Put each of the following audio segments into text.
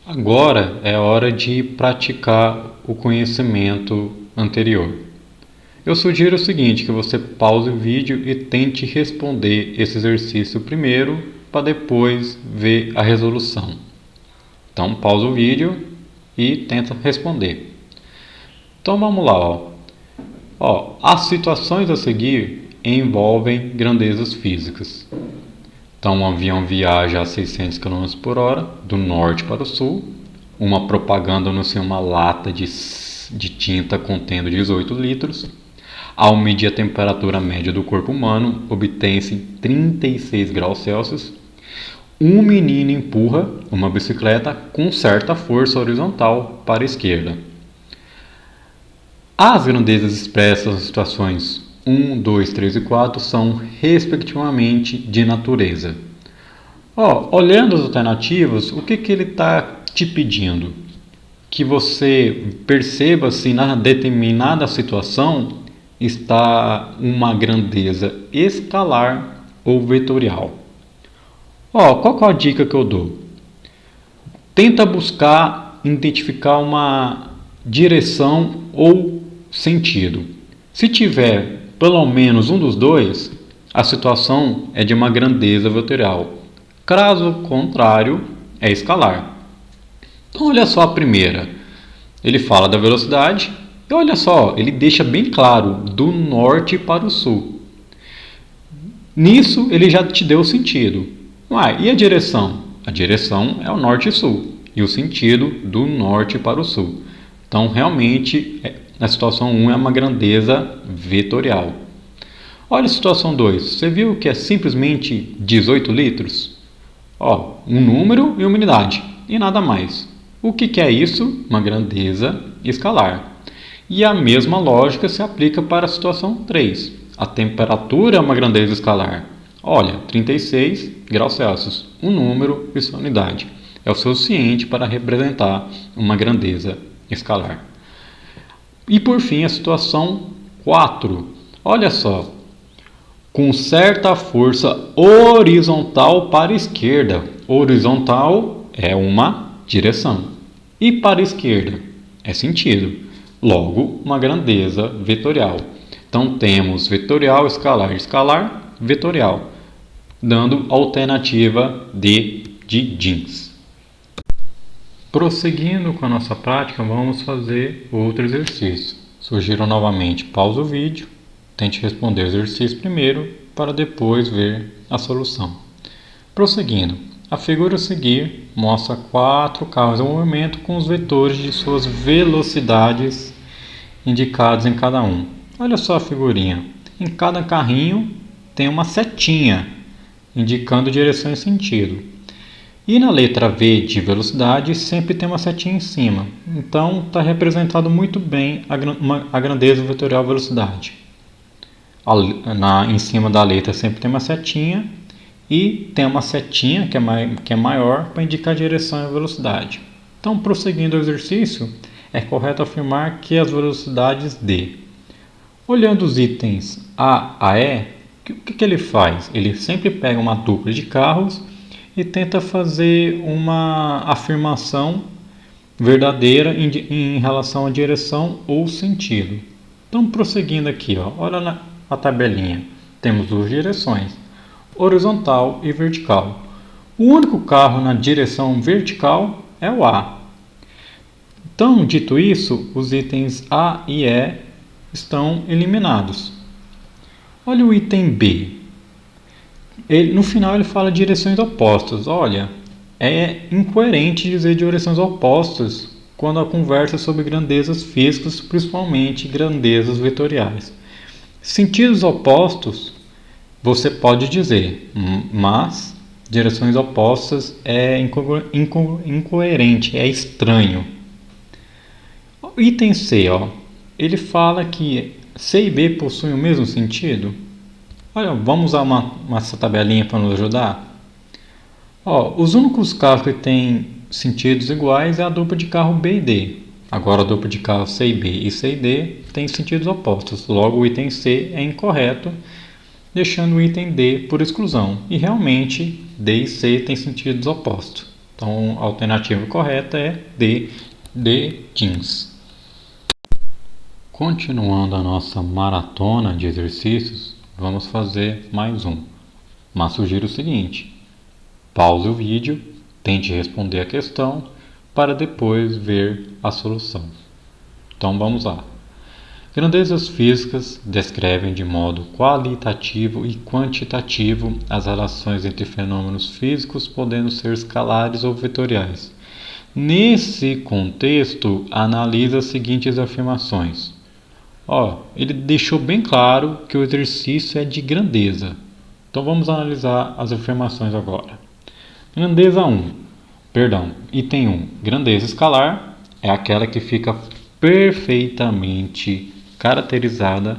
Agora é hora de praticar o conhecimento anterior. Eu sugiro o seguinte, que você pause o vídeo e tente responder esse exercício primeiro, para depois ver a resolução. Então, pausa o vídeo e tenta responder. Então, vamos lá. As situações a seguir envolvem grandezas físicas. Então, um avião viaja a 600 km por hora, do norte para o sul. Uma propaganda anuncia uma lata de tinta contendo 18 litros. Ao medir a temperatura média do corpo humano, obtém-se 36 graus Celsius. Um menino empurra uma bicicleta com certa força horizontal para a esquerda. As grandezas expressas nas situações 1, 2, 3 e 4 são, respectivamente, de natureza. Olhando as alternativas, o que ele está te pedindo? Que você perceba se na determinada situação está uma grandeza escalar ou vetorial. Qual é a dica que eu dou? Tenta buscar identificar uma direção ou sentido. Se tiver pelo menos um dos dois, a situação é de uma grandeza vetorial. Caso contrário, é escalar. Então, olha só a primeira. Ele fala da velocidade e olha só, ele deixa bem claro, do norte para o sul. Nisso, ele já te deu o sentido. E a direção? A direção é o norte e sul. E o sentido do norte para o sul. Então, realmente, a situação 1 é uma grandeza vetorial. Olha a situação 2. Você viu que é simplesmente 18 litros? Um número e uma unidade. E nada mais. O que é isso? Uma grandeza escalar. E a mesma lógica se aplica para a situação 3. A temperatura é uma grandeza escalar. 36 graus Celsius. Um número e sua unidade. É o suficiente para representar uma grandeza escalar. E por fim, a situação 4. Olha só. Com certa força horizontal para a esquerda. Horizontal é uma direção. E para a esquerda é sentido. Logo, uma grandeza vetorial. Então, temos vetorial, escalar, escalar, vetorial. Dando alternativa D de jeans. Prosseguindo com a nossa prática, vamos fazer outro exercício. Sugiro novamente, pausa o vídeo, tente responder o exercício primeiro, para depois ver a solução. Prosseguindo, a figura a seguir mostra 4 carros em movimento com os vetores de suas velocidades indicados em cada um. Olha só a figurinha. Em cada carrinho tem uma setinha indicando direção e sentido. E na letra V de velocidade sempre tem uma setinha em cima. Então está representado muito bem a grandeza vetorial velocidade. Em cima da letra sempre tem uma setinha e tem uma setinha que é maior para indicar a direção e velocidade. Então, prosseguindo o exercício, é correto afirmar que as velocidades D. Olhando os itens A a E, o que ele faz? Ele sempre pega uma dupla de carros e tenta fazer uma afirmação verdadeira em relação à direção ou sentido. Então, prosseguindo aqui, olha a tabelinha. Temos duas direções, horizontal e vertical. O único carro na direção vertical é o A. Então, dito isso, os itens A e E estão eliminados. Olha o item B. No final ele fala direções opostas. Olha, é incoerente dizer direções opostas quando a conversa é sobre grandezas físicas, principalmente grandezas vetoriais. Sentidos opostos você pode dizer, mas direções opostas é incoerente, é estranho. O item C, ele fala que C e B possuem o mesmo sentido. Olha, vamos usar essa tabelinha para nos ajudar. Os únicos carros que têm sentidos iguais é a dupla de carro B e D. Agora a dupla de carro C e B e C e D tem sentidos opostos. Logo o item C é incorreto, deixando o item D por exclusão. E realmente D e C têm sentidos opostos. Então, a alternativa correta é D, de jeans. Continuando a nossa maratona de exercícios, vamos fazer mais um. Mas sugiro o seguinte: pause o vídeo, tente responder a questão para depois ver a solução. Então vamos lá. Grandezas físicas descrevem de modo qualitativo e quantitativo as relações entre fenômenos físicos, podendo ser escalares ou vetoriais. Nesse contexto, analisa as seguintes afirmações. Ele deixou bem claro que o exercício é de grandeza. Então vamos analisar as afirmações agora. Item 1. Grandeza escalar é aquela que fica perfeitamente caracterizada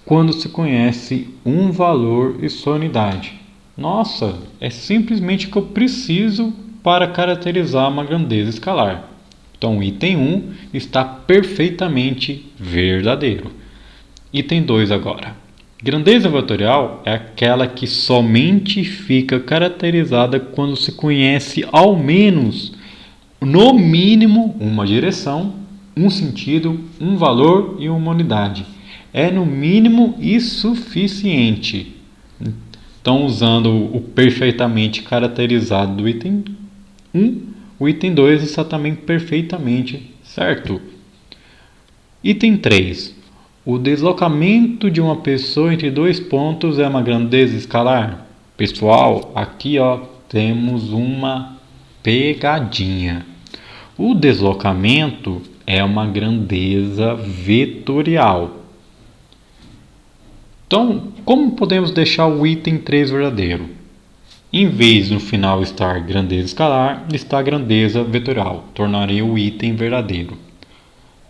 quando se conhece um valor e sua unidade. Nossa, é simplesmente o que eu preciso para caracterizar uma grandeza escalar. Então, o item 1 está perfeitamente verdadeiro. Item 2 agora. Grandeza vetorial é aquela que somente fica caracterizada quando se conhece ao menos, no mínimo, uma direção, um sentido, um valor e uma unidade. É no mínimo e suficiente. Então, usando o perfeitamente caracterizado do item 1, o item 2 está também perfeitamente certo. Item 3. O deslocamento de uma pessoa entre dois pontos é uma grandeza escalar? Pessoal, aqui temos uma pegadinha. O deslocamento é uma grandeza vetorial. Então, como podemos deixar o item 3 verdadeiro? Em vez no final estar grandeza escalar, está grandeza vetorial. Tornaria o item verdadeiro.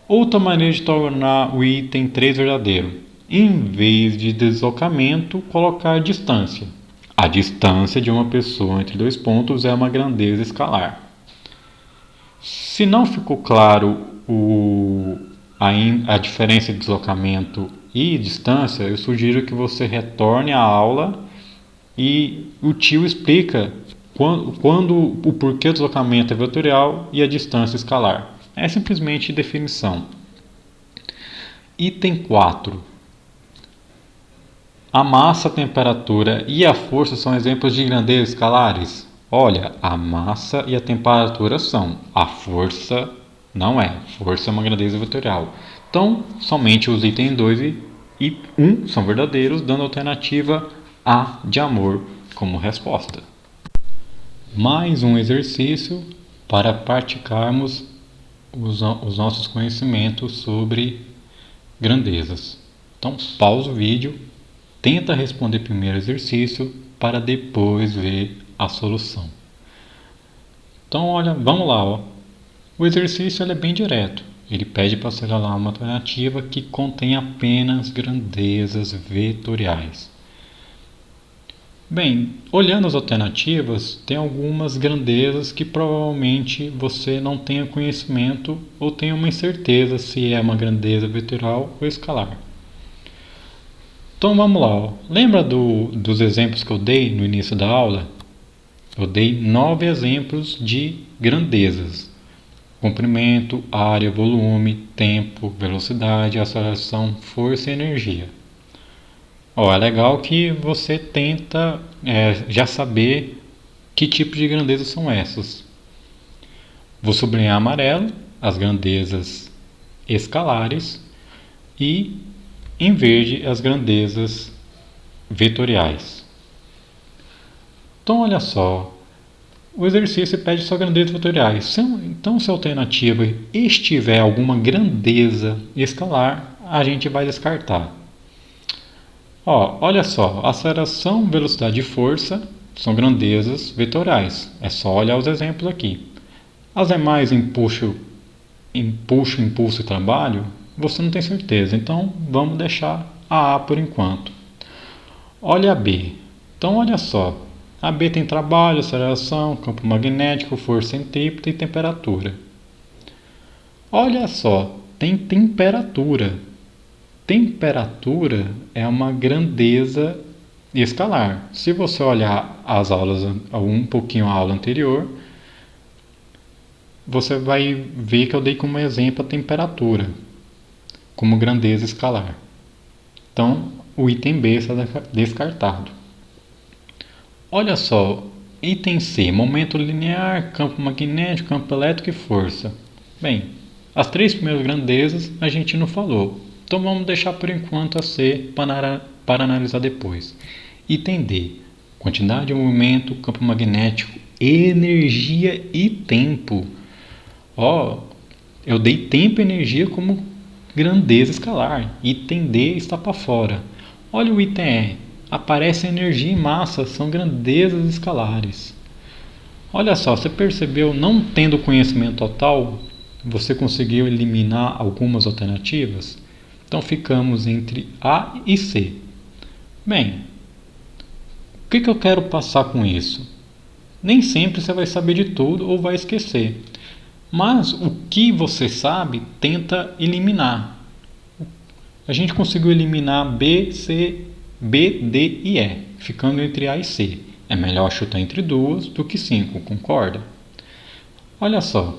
Outra maneira de tornar o item 3 verdadeiro. Em vez de deslocamento, colocar distância. A distância de uma pessoa entre dois pontos é uma grandeza escalar. Se não ficou claro a diferença de deslocamento e distância, eu sugiro que você retorne à aula e o tio explica o porquê o deslocamento é vetorial e a distância escalar. É simplesmente definição. Item 4. A massa, a temperatura e a força são exemplos de grandezas escalares? Olha, a massa e a temperatura são. A força não é. Força é uma grandeza vetorial. Então, somente os itens 2 e 1 são verdadeiros, dando a alternativa A de amor como resposta. Mais um exercício para praticarmos os nossos conhecimentos sobre grandezas. Então, pausa o vídeo, tenta responder primeiro o exercício para depois ver a solução. Então, olha, vamos lá. O exercício é bem direto. Ele pede para selecionar uma alternativa que contém apenas grandezas vetoriais. Bem, olhando as alternativas, tem algumas grandezas que provavelmente você não tenha conhecimento ou tenha uma incerteza se é uma grandeza vetorial ou escalar. Então vamos lá. Lembra dos exemplos que eu dei no início da aula? Eu dei 9 exemplos de grandezas: comprimento, área, volume, tempo, velocidade, aceleração, força e energia. É legal que você tenta já saber que tipo de grandezas são essas. Vou sublinhar amarelo as grandezas escalares e em verde as grandezas vetoriais. Então olha só, o exercício pede só grandezas vetoriais. Então se a alternativa estiver alguma grandeza escalar, a gente vai descartar. Olha só, aceleração, velocidade e força são grandezas vetoriais. É só olhar os exemplos aqui. As demais, impulso e trabalho, você não tem certeza. Então, vamos deixar a A por enquanto. Olha a B. Então, olha só. A B tem trabalho, aceleração, campo magnético, força centrípeta e temperatura. Olha só, tem temperatura. Temperatura é uma grandeza escalar. Se você olhar as aulas, um pouquinho a aula anterior, você vai ver que eu dei como exemplo a temperatura, como grandeza escalar. Então, o item B está descartado. Olha só, item C, momento linear, campo magnético, campo elétrico e força. Bem, as três primeiras grandezas a gente não falou, então vamos deixar por enquanto a C para analisar depois. Item D, quantidade de movimento, campo magnético, energia e tempo. Eu dei tempo e energia como grandeza escalar. Item D está para fora. Olha o item E. Aparece energia e massa, são grandezas escalares. Olha só, você percebeu, não tendo conhecimento total, você conseguiu eliminar algumas alternativas? Então ficamos entre A e C. Bem, o que eu quero passar com isso? Nem sempre você vai saber de tudo ou vai esquecer. Mas o que você sabe, tenta eliminar. A gente conseguiu eliminar B, C, B, D e E, ficando entre A e C. É melhor chutar entre duas do que 5, concorda? Olha só,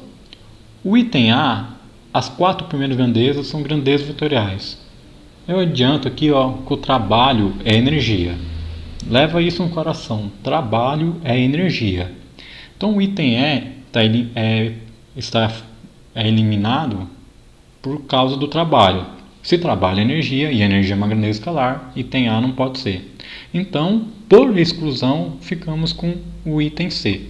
o item A, as 4 primeiras grandezas são grandezas vetoriais. Eu adianto aqui que o trabalho é energia. Leva isso no coração, trabalho é energia. Então o item E está eliminado por causa do trabalho. Se trabalho é energia e energia é uma grandeza escalar, item A não pode ser. Então, por exclusão, ficamos com o item C.